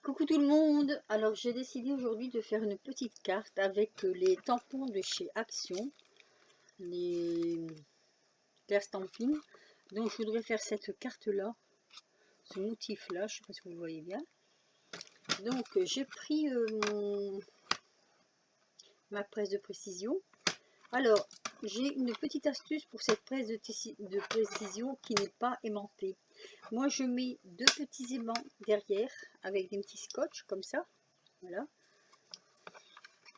Coucou tout le monde. Alors j'ai décidé aujourd'hui de faire une petite carte avec les tampons de chez Action, les Clair Stamping. Donc je voudrais faire cette carte là, ce motif là, je sais pas si vous le voyez bien. Donc j'ai pris ma presse de précision. Alors j'ai une petite astuce pour cette presse de précision qui n'est pas aimantée. Moi je mets deux petits aimants derrière avec des petits scotch comme ça, voilà,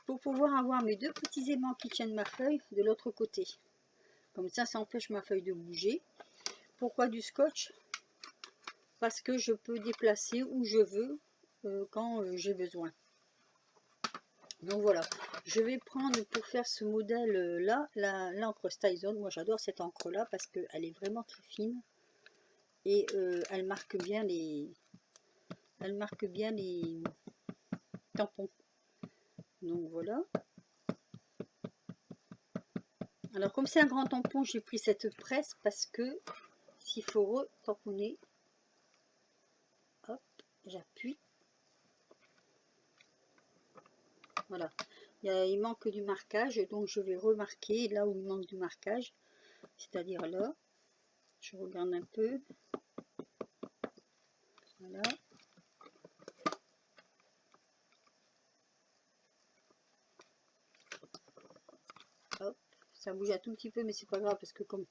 pour pouvoir avoir mes deux petits aimants qui tiennent ma feuille de l'autre côté. Comme ça empêche ma feuille de bouger. Pourquoi du scotch? Parce que je peux déplacer où je veux quand j'ai besoin. Donc voilà, je vais prendre pour faire ce modèle là l'encre Stizone. Moi j'adore cette encre là parce qu'elle est vraiment très fine et elle marque bien les tampons. Donc voilà. Alors comme c'est un grand tampon, j'ai pris cette presse parce que s'il faut re-tamponner, hop, j'appuie. Voilà, il manque du marquage, donc je vais remarquer là où il manque du marquage, c'est-à-dire là. Je regarde un peu. Voilà. Hop, ça bouge un tout petit peu, mais c'est pas grave parce que comme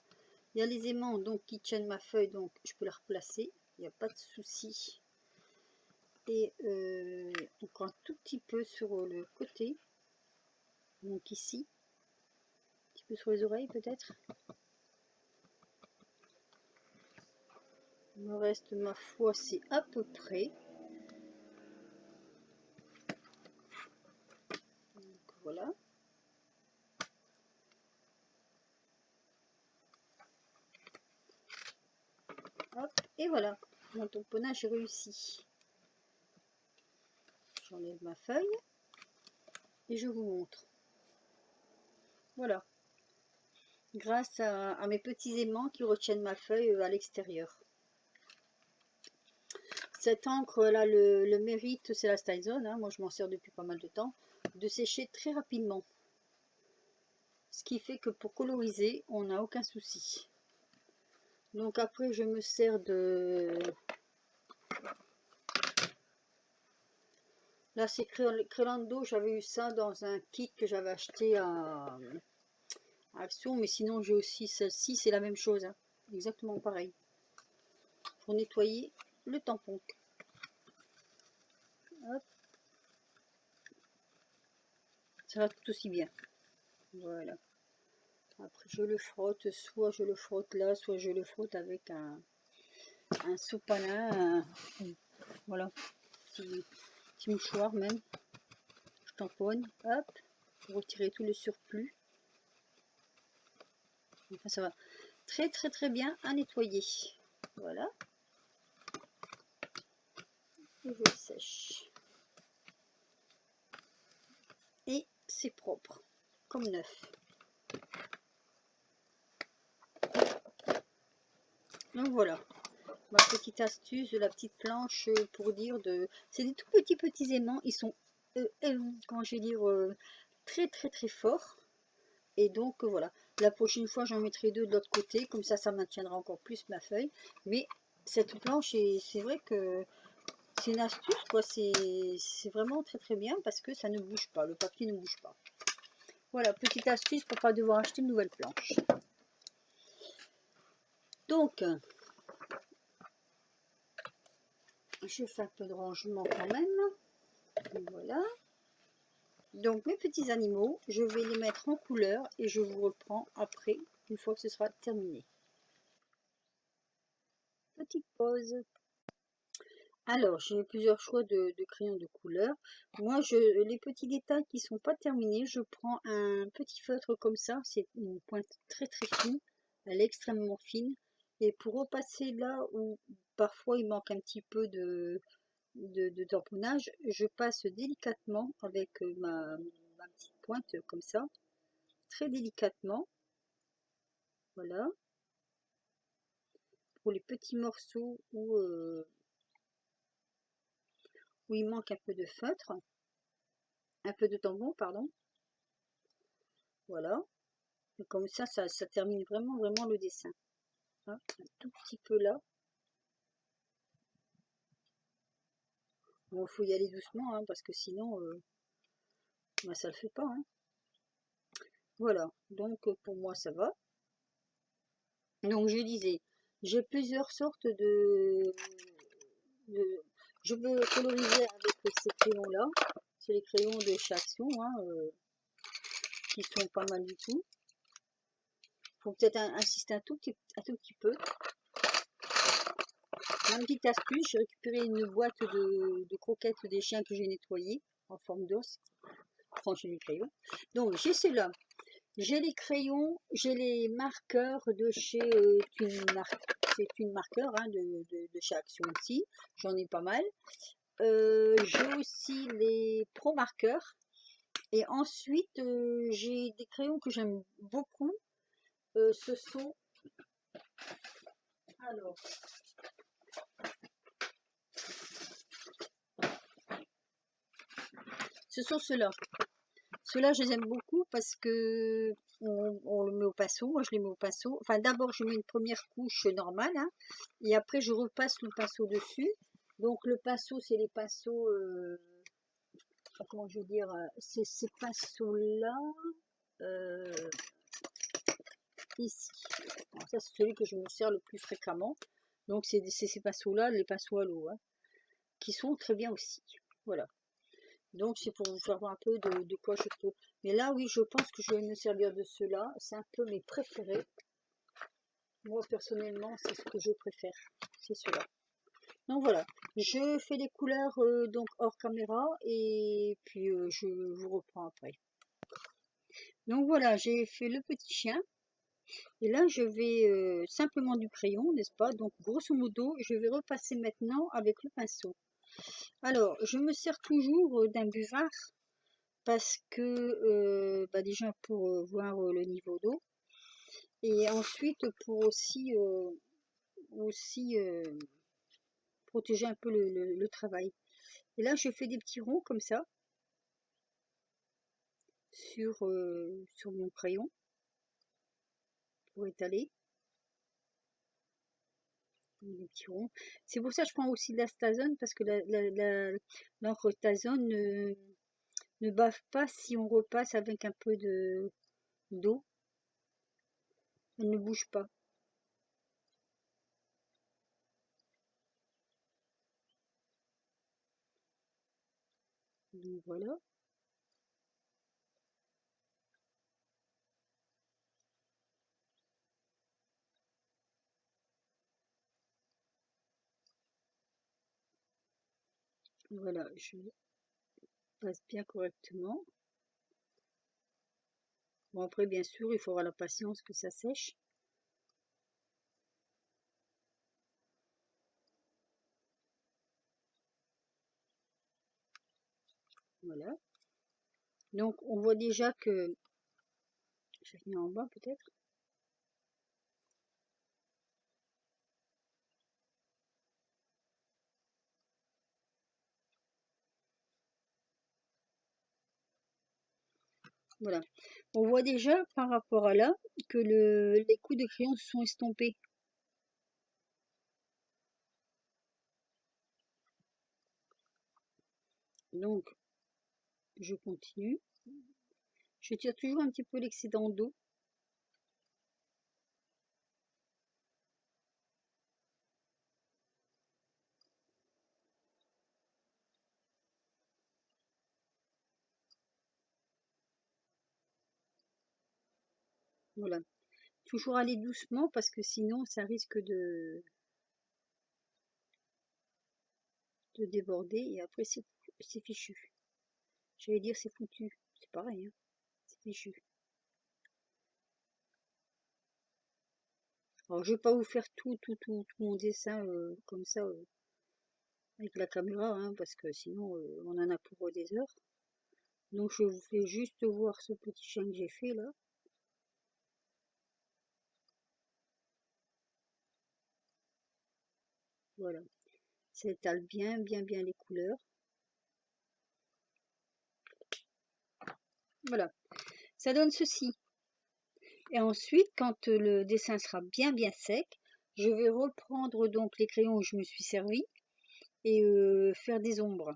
il y a les aimants donc qui tiennent ma feuille, donc je peux la replacer, il n'y a pas de souci. Et encore un tout petit peu sur le côté, donc ici, un petit peu sur les oreilles peut-être. Le reste, ma foi, c'est à peu près. Donc voilà. Hop, et voilà, mon tamponnage est réussi. J'enlève ma feuille et je vous montre. Voilà, grâce à mes petits aimants qui retiennent ma feuille à l'extérieur. Cette encre là, le mérite, c'est la Stizone, hein, moi je m'en sers depuis pas mal de temps, de sécher très rapidement. Ce qui fait que pour coloriser, on n'a aucun souci. Donc après, je me sers de... Là, c'est Crelando, j'avais eu ça dans un kit que j'avais acheté à Action, mais sinon j'ai aussi celle-ci, c'est la même chose, hein, exactement pareil. Pour nettoyer le tampon. Hop. Ça va tout aussi bien. Voilà. Après, je le frotte, soit je le frotte là, soit je le frotte avec un sopalin, voilà, petit mouchoir même. Je tamponne, hop, pour retirer tout le surplus. Enfin, ça va très très très bien à nettoyer. Voilà. Et je sèche. Et c'est propre, comme neuf. Donc voilà, ma petite astuce de la petite planche pour dire de... C'est des tout petits aimants, ils sont, comment je vais dire, très très très forts. Et donc voilà, la prochaine fois j'en mettrai deux de l'autre côté, comme ça maintiendra encore plus ma feuille. Mais cette planche, c'est vrai que c'est une astuce, quoi. C'est vraiment très très bien parce que ça ne bouge pas, le papier ne bouge pas. Voilà, petite astuce pour pas devoir acheter une nouvelle planche. Donc, je fais un peu de rangement quand même. Voilà. Donc mes petits animaux, je vais les mettre en couleur et je vous reprends après, une fois que ce sera terminé. Petite pause. Alors, j'ai plusieurs choix de crayons de couleur. Moi, les petits détails qui sont pas terminés, je prends un petit feutre comme ça. C'est une pointe très très fine. Elle est extrêmement fine. Et pour repasser là où parfois il manque un petit peu de tamponnage, je passe délicatement avec ma petite pointe comme ça. Très délicatement. Voilà. Pour les petits morceaux où où il manque un peu de feutre, un peu de tampon, pardon. Voilà. Et comme ça termine vraiment le dessin. Hop, un tout petit peu là. Bon, il faut y aller doucement, hein, parce que sinon, ben, ça le fait pas. Hein. Voilà, donc pour moi ça va. Donc je disais, j'ai plusieurs sortes je veux coloriser avec ces crayons-là. C'est les crayons de chez Action, hein, qui sont pas mal du tout. Faut peut-être insister un tout petit peu. Ma petite astuce, j'ai récupéré une boîte de croquettes des chiens que j'ai nettoyées en forme d'os. Franchir les crayons. Donc j'ai ceux-là. J'ai les crayons, j'ai les marqueurs de chez c'est une marqueur hein, de chez Action aussi. J'en ai pas mal. J'ai aussi les pro marqueurs. Et ensuite, j'ai des crayons que j'aime beaucoup. Ce sont alors ce sont ceux-là. Ceux-là, je les aime beaucoup parce que on le met au pinceau. Moi, je les mets au pinceau. Enfin, d'abord, je mets une première couche normale. Hein, et après, je repasse le pinceau dessus. Donc, le pinceau, c'est les pinceaux... comment je veux dire, c'est ces pinceaux-là, ici. Alors ça, c'est celui que je me sers le plus fréquemment. Donc, c'est ces pinceaux-là, les pinceaux à l'eau, hein, qui sont très bien aussi. Voilà. Donc, c'est pour vous faire voir un peu de quoi je peux. Mais là, oui, je pense que je vais me servir de ceux-là. C'est un peu mes préférés. Moi, personnellement, c'est ce que je préfère. C'est ceux-là. Donc voilà, je fais les couleurs donc hors caméra et puis je vous reprends après. Donc voilà, j'ai fait le petit chien et là je vais simplement du crayon, n'est-ce pas? Donc grosso modo, je vais repasser maintenant avec le pinceau. Alors, je me sers toujours d'un buvard parce que bah déjà pour voir le niveau d'eau et ensuite pour aussi protéger un peu le travail. Et là, je fais des petits ronds comme ça sur mon crayon pour étaler des petits ronds. C'est pour ça que je prends aussi de la Stazone parce que l'encre Stazone ne bave pas si on repasse avec un peu d'eau. Elle ne bouge pas. Donc voilà. Voilà, je passe bien correctement. Bon après bien sûr il faudra la patience que ça sèche. Voilà. Donc on voit déjà que je vais venir en bas peut-être. Voilà. On voit déjà par rapport à là que les coups de crayon se sont estompés. Donc je continue. Je tire toujours un petit peu l'excédent d'eau. Voilà. Toujours aller doucement parce que sinon ça risque de déborder et après c'est fichu. J'allais dire c'est foutu. C'est pareil, hein. C'est fichu. Alors je vais pas vous faire tout mon dessin comme ça avec la caméra, hein, parce que sinon on en a pour des heures. Donc je vous fais juste voir ce petit chien que j'ai fait là. Voilà. Ça étale bien les couleurs. Voilà, ça donne ceci. Et ensuite, quand le dessin sera bien sec, je vais reprendre donc les crayons où je me suis servi et faire des ombres.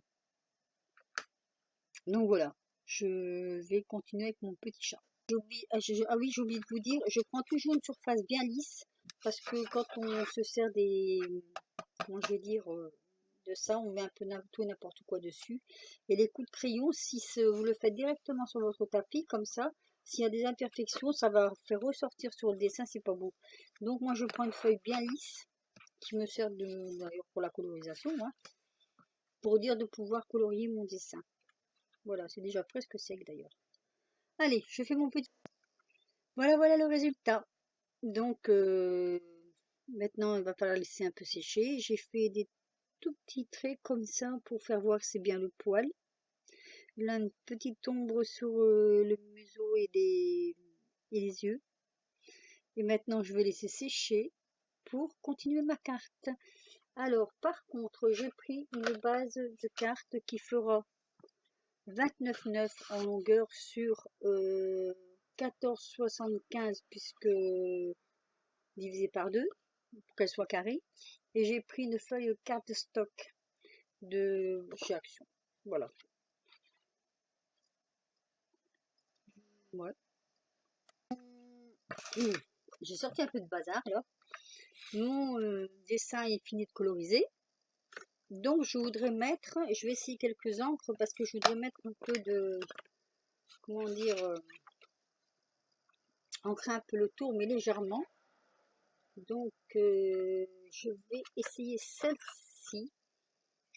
Donc voilà, je vais continuer avec mon petit chat. Ah oui, j'ai oublié de vous dire, je prends toujours une surface bien lisse parce que quand on se sert des, comment je vais dire, de ça, on met un peu tout n'importe quoi dessus. Et les coups de crayon, si vous le faites directement sur votre tapis, comme ça, s'il y a des imperfections, ça va faire ressortir sur le dessin, c'est pas beau. Donc moi je prends une feuille bien lisse, qui me sert d'ailleurs pour la colorisation, hein, pour dire de pouvoir colorier mon dessin. Voilà, c'est déjà presque sec d'ailleurs. Allez, je fais mon petit... Voilà le résultat. Donc maintenant il va falloir laisser un peu sécher. J'ai fait des tout petits traits comme ça pour faire voir que c'est bien le poil. Là une petite ombre sur le museau et les yeux. Et maintenant je vais laisser sécher pour continuer ma carte. Alors par contre j'ai pris une base de carte qui fera 29,9 en longueur sur 14,75 puisque divisé par 2 pour qu'elle soit carrée. Et j'ai pris une feuille de carte de stock de chez Action. Voilà. Ouais. J'ai sorti un peu de bazar là. Mon dessin est fini de coloriser. Donc je voudrais mettre, je vais essayer quelques encres parce que je voudrais mettre un peu de, comment dire, ancrer un peu le tour mais légèrement. Donc je vais essayer celle-ci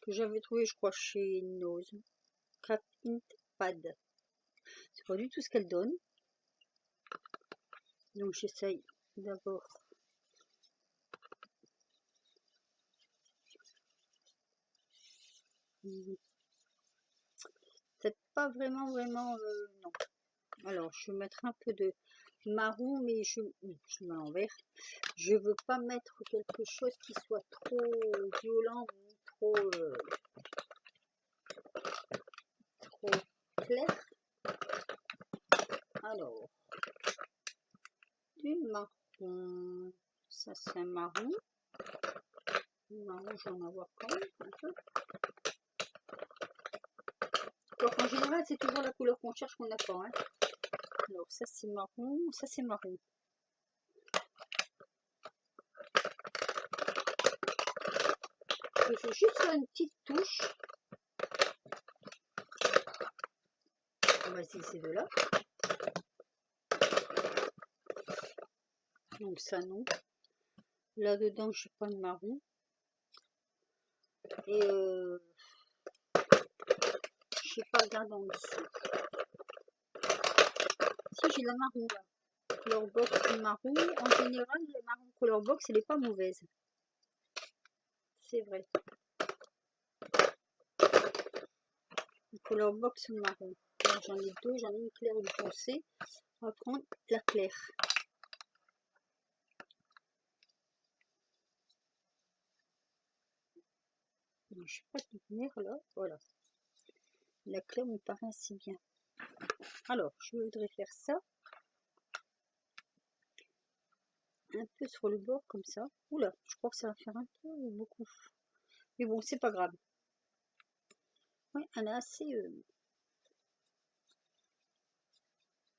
que j'avais trouvée je crois chez Nose. Craft Ink Pad. C'est pas du tout ce qu'elle donne. Donc j'essaye d'abord. C'est pas vraiment non. Alors je vais mettre un peu de marron mais je le mets à l'envers. Je veux pas mettre quelque chose qui soit trop violent ni trop clair. Alors du marron, ça c'est un marron. Du marron je vais en avoir quand même un peu. Donc en général c'est toujours la couleur qu'on cherche qu'on n'a pas, hein. Alors ça c'est marron, ça c'est marron. Je fais juste faire une petite touche. On va essayer ces deux-là. Donc ça non. Là-dedans, je pas de marron. Et je sais pas, regarde en dessous. Si j'ai la marron là. Color box marron. En général, le marron color box, elle n'est pas mauvaise. C'est vrai. Le color box marron. J'en ai deux, j'en ai une claire et une foncée. On va prendre la claire. Je ne sais pas de venir là. Voilà. La claire me paraît assez bien. Alors, je voudrais faire ça. Un peu sur le bord comme ça. Oula, je crois que ça va faire un peu beaucoup. Mais bon, c'est pas grave. Oui, elle est assez...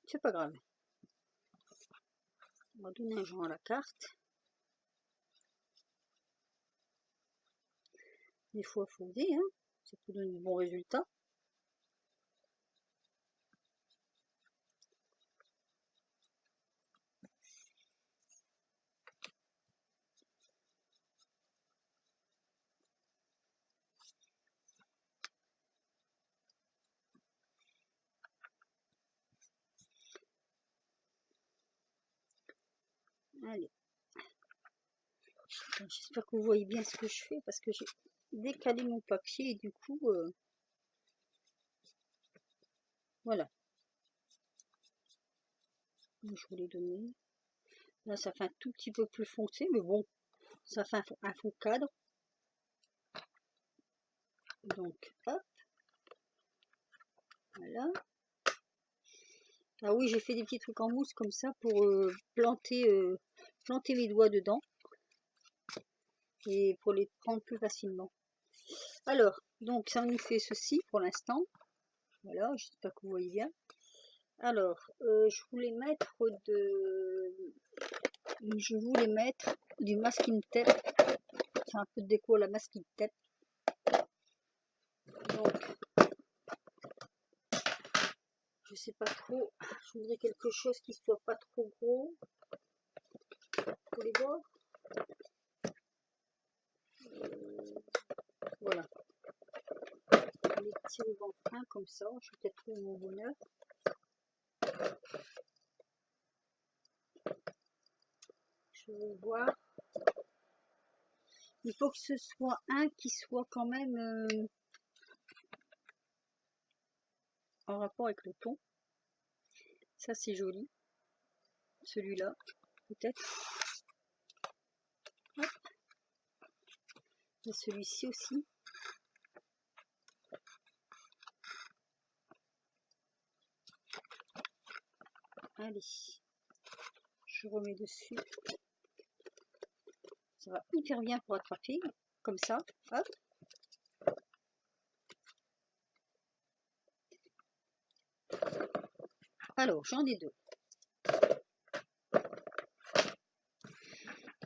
c'est pas grave. On va donner un genre à la carte. Des fois, il faut aider, hein. Ça peut donner de bons résultats. Allez. J'espère que vous voyez bien ce que je fais parce que j'ai décalé mon papier et du coup, voilà. Je vous l'ai donné. Là, ça fait un tout petit peu plus foncé, mais bon, ça fait un fond cadre. Donc, hop. Voilà. Ah oui, j'ai fait des petits trucs en mousse comme ça pour planter mes doigts dedans et pour les prendre plus facilement. Alors, donc ça nous fait ceci pour l'instant. Voilà, j'espère que vous voyez bien. Alors, je voulais mettre du masking tape. C'est un peu de déco à la masking tape. Donc, je sais pas trop. Je voudrais quelque chose qui soit pas trop gros pour les bords. Voilà. Les petits rubans fins comme ça. Je vais peut-être trouver mon bonheur. Je vais voir. Il faut que ce soit un qui soit quand même en rapport avec le ton. Ça c'est joli. Celui-là, peut-être. Et celui-ci aussi. Allez, je remets dessus. Ça va hyper bien pour attraper, comme ça. Hop. Alors, j'en ai deux.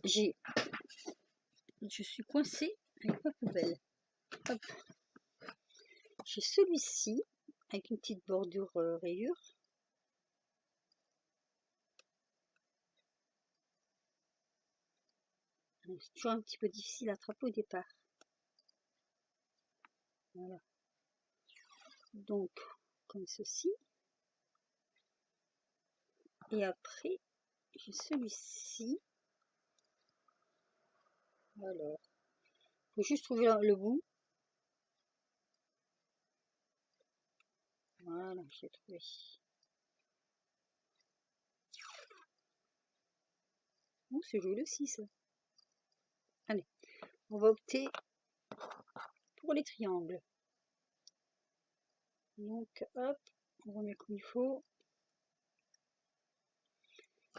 Je suis coincée avec ma poubelle. Hop. J'ai celui-ci avec une petite bordure rayure. C'est toujours un petit peu difficile à attraper au départ. Voilà. Donc, comme ceci. Et après, j'ai celui-ci. Alors, il faut juste trouver le bout. Voilà, j'ai trouvé. Oh, c'est joli aussi ça. Allez, on va opter pour les triangles. Donc, hop, on remet comme il faut.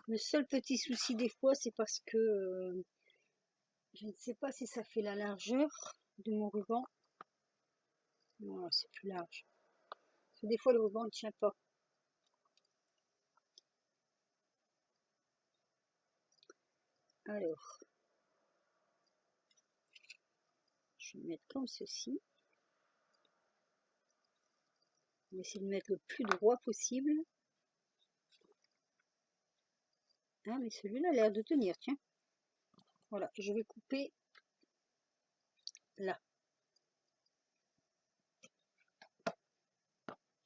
Le seul petit souci des fois, c'est parce que je ne sais pas si ça fait la largeur de mon ruban. Non, c'est plus large. Parce que des fois, le ruban ne tient pas. Alors, je vais mettre comme ceci. On va essayer de mettre le plus droit possible. Ah, mais celui-là a l'air de tenir, tiens. Voilà, je vais couper là.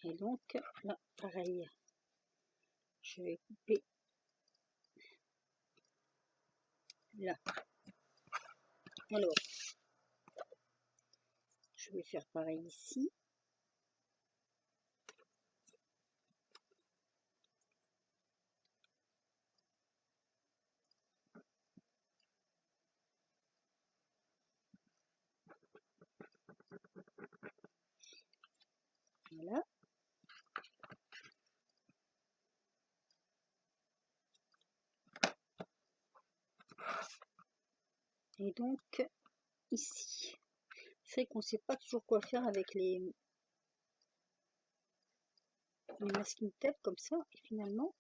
Et donc, là, pareil. Je vais couper là. Alors, je vais faire pareil ici. Voilà. Et donc, ici. C'est vrai qu'on ne sait pas toujours quoi faire avec les masking tape comme ça. Et finalement,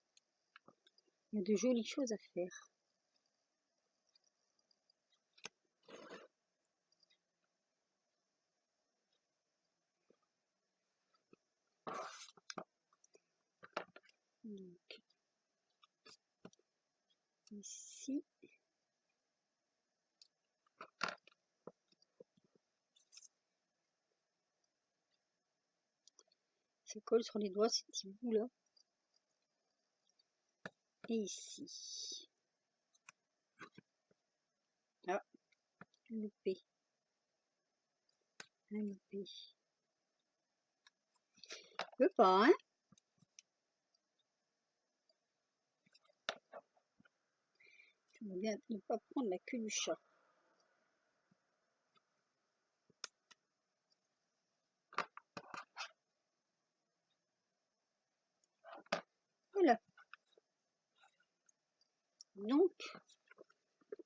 il y a de jolies choses à faire. Donc, ici. Ça colle sur les doigts, ces petits bouts là. Et ici. Ah, loupé. Un loupé. Je peux pas, hein. Je veux bien ne pas prendre la queue du chat. Donc,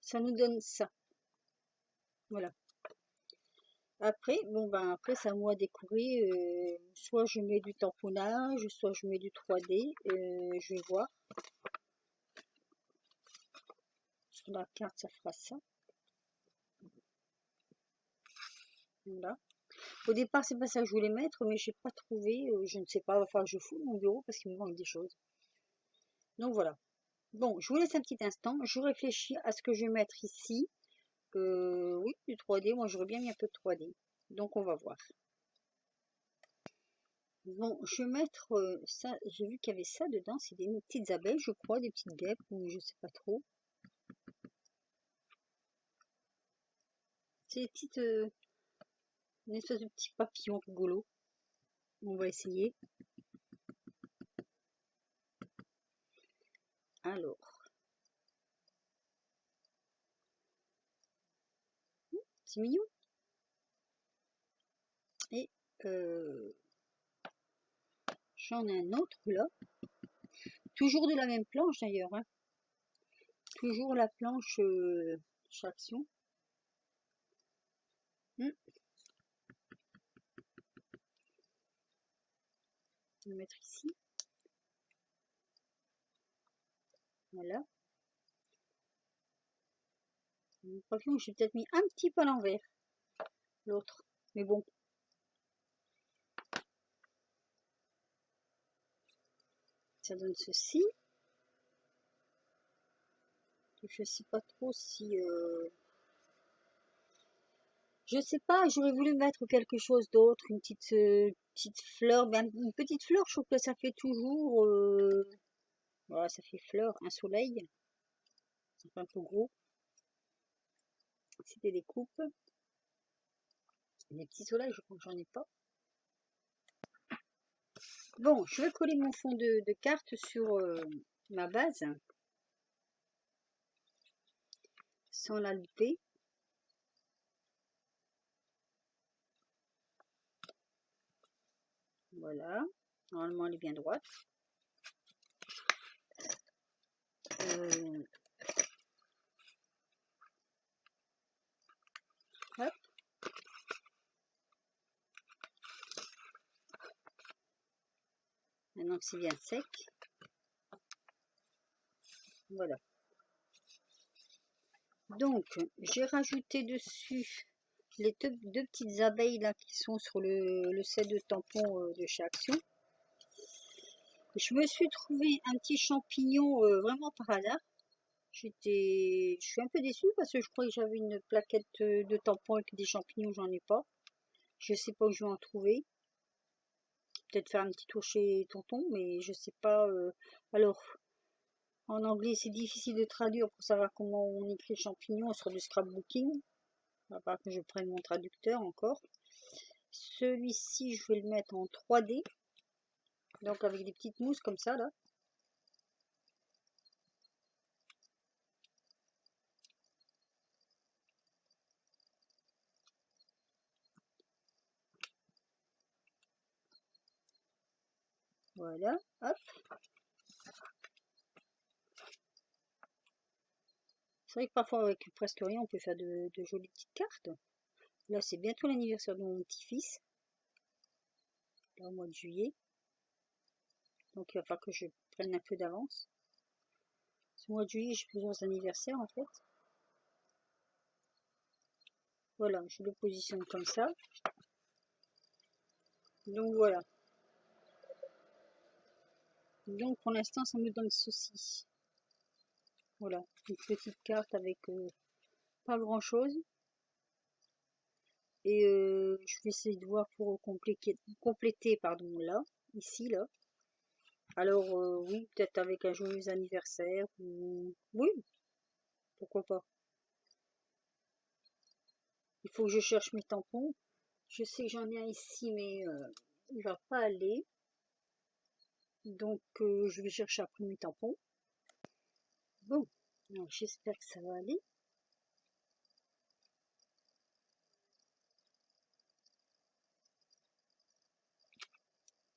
ça nous donne ça. Voilà. Après, bon ben après c'est à moi de décorer. Soit je mets du tamponnage, soit je mets du 3D. Je vais voir. Sur la carte, ça fera ça. Voilà. Au départ, c'est pas ça que je voulais mettre, mais j'ai pas trouvé. Je ne sais pas. Enfin, je fous mon bureau parce qu'il me manque des choses. Donc voilà. Bon, je vous laisse un petit instant. Je réfléchis à ce que je vais mettre ici. Oui, du 3D. Moi, j'aurais bien mis un peu de 3D. Donc, on va voir. Bon, je vais mettre ça. J'ai vu qu'il y avait ça dedans. C'est des petites abeilles, je crois, des petites guêpes ou je sais pas trop. C'est des petites, une espèce de petit papillon rigolo. On va essayer. Alors, c'est mignon. Et j'en ai un autre là. Toujours de la même planche d'ailleurs. Hein. Toujours la planche traction. On va mettre ici. Voilà. Le papillon, j'ai peut-être mis un petit peu à l'envers. L'autre. Mais bon. Ça donne ceci. Je sais pas trop si... Je sais pas, j'aurais voulu mettre quelque chose d'autre, une petite fleur, ben, une petite fleur, je trouve que ça fait toujours, voilà, ça fait fleur, un soleil, c'est un peu gros, c'était des coupes, des petits soleils, je crois que j'en ai pas. Bon, je vais coller mon fond de carte sur ma base, sans la louper. Voilà, normalement elle est bien droite. Hop. Maintenant que c'est bien sec, voilà. Donc, j'ai rajouté dessus les deux petites abeilles là qui sont sur le set de tampons de chez Action. Je me suis trouvé un petit champignon vraiment par hasard. Je suis un peu déçue parce que je crois que j'avais une plaquette de tampons avec des champignons, j'en ai pas. Je sais pas où je vais en trouver. Peut-être faire un petit tour chez Tonton, mais je sais pas. Alors, en anglais, c'est difficile de traduire pour savoir comment on écrit champignon sur du scrapbooking. À part que je prenne mon traducteur encore. Celui-ci, je vais le mettre en 3D. Donc avec des petites mousses comme ça là. Voilà, hop. C'est vrai que parfois avec presque rien, on peut faire de jolies petites cartes. Là, c'est bientôt l'anniversaire de mon petit-fils. Là, au mois de juillet. Donc il va falloir que je prenne un peu d'avance. Ce mois de juillet, j'ai plusieurs anniversaires en fait. Voilà, je le positionne comme ça. Donc voilà. Donc pour l'instant, ça me donne ceci. Voilà, une petite carte avec pas grand chose. Et je vais essayer de voir pour compléter pardon, là, ici, là. Alors oui, peut-être avec un joyeux anniversaire. Ou... Oui, pourquoi pas. Il faut que je cherche mes tampons. Je sais que j'en ai un ici, mais il va pas aller. Donc je vais chercher après mes tampons. Bon, j'espère que ça va aller.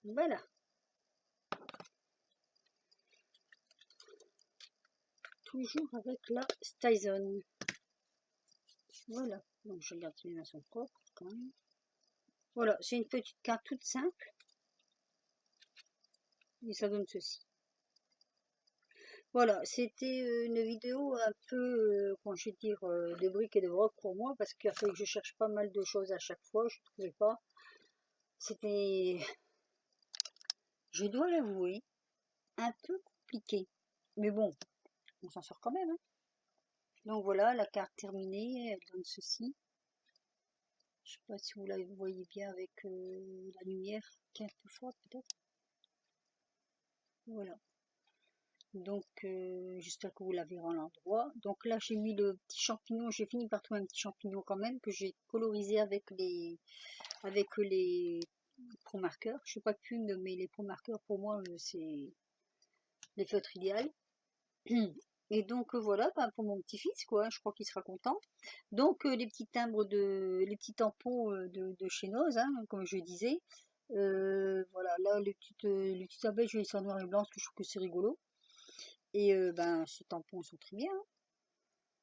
Voilà. toujours avec la Styson. Voilà, donc je regarde si les mains sont propres quand même. Voilà, c'est une petite carte toute simple. Et ça donne ceci. Voilà, c'était une vidéo un peu, comment je vais dire, de briques et de broc pour moi, parce qu'il a fallu que je cherche pas mal de choses à chaque fois, je ne trouvais pas. C'était, je dois l'avouer, un peu compliqué. Mais bon, on s'en sort quand même, hein. Donc voilà, la carte terminée, elle donne ceci. Je sais pas si vous la voyez bien avec la lumière qui est un peu forte peut-être. Voilà. Donc j'espère que vous la verrez à l'endroit. Donc là j'ai mis le petit champignon, j'ai fini par trouver un petit champignon quand même que j'ai colorisé avec les pro marqueurs. Je sais pas qu'une, mais les pro marqueurs pour moi c'est les feutres idéales. Et donc voilà, ben, pour mon petit-fils quoi, je crois qu'il sera content. Donc les petits timbres les petits tampons de chez Noz, hein, comme je disais. Voilà, là les petites abeilles, je vais laisser en noir et blanc parce que je trouve que c'est rigolo. Et ben ces tampons sont très bien, hein.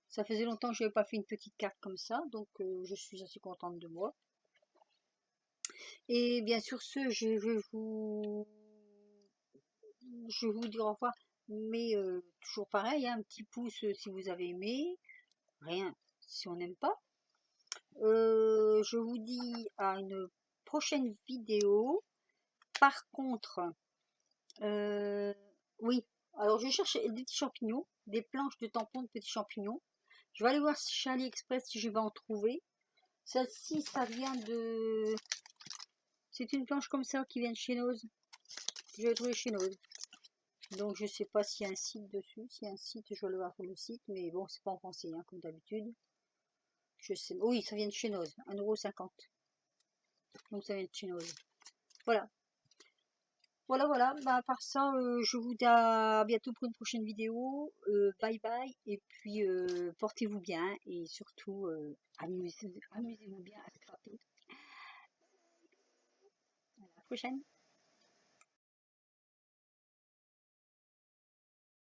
Ça faisait longtemps que je n'avais pas fait une petite carte comme ça, donc je suis assez contente de moi. Et bien sur ce, je vais vous dire au revoir, mais toujours pareil, hein, un petit pouce si vous avez aimé, rien si on n'aime pas. Je vous dis à une prochaine vidéo. Par contre, oui, alors je cherche des petits champignons, des planches de tampons de petits champignons. Je vais aller voir chez AliExpress si je vais en trouver. Celle-ci, ça vient de... C'est une planche comme ça qui vient de chez Noz. Je l'ai trouvé chez Noz. Donc je sais pas s'il y a un site dessus. S'il y a un site, je vais le voir sur le site. Mais bon, c'est pas en français, hein, comme d'habitude. Je sais. Oui, ça vient de chez Noz. 1,50 €. Donc ça vient de chez Noz. Voilà. Voilà. Bah, à part ça, je vous dis à bientôt pour une prochaine vidéo. Bye bye. Et puis, portez-vous bien. Et surtout, amusez-vous bien à scraper. À la prochaine.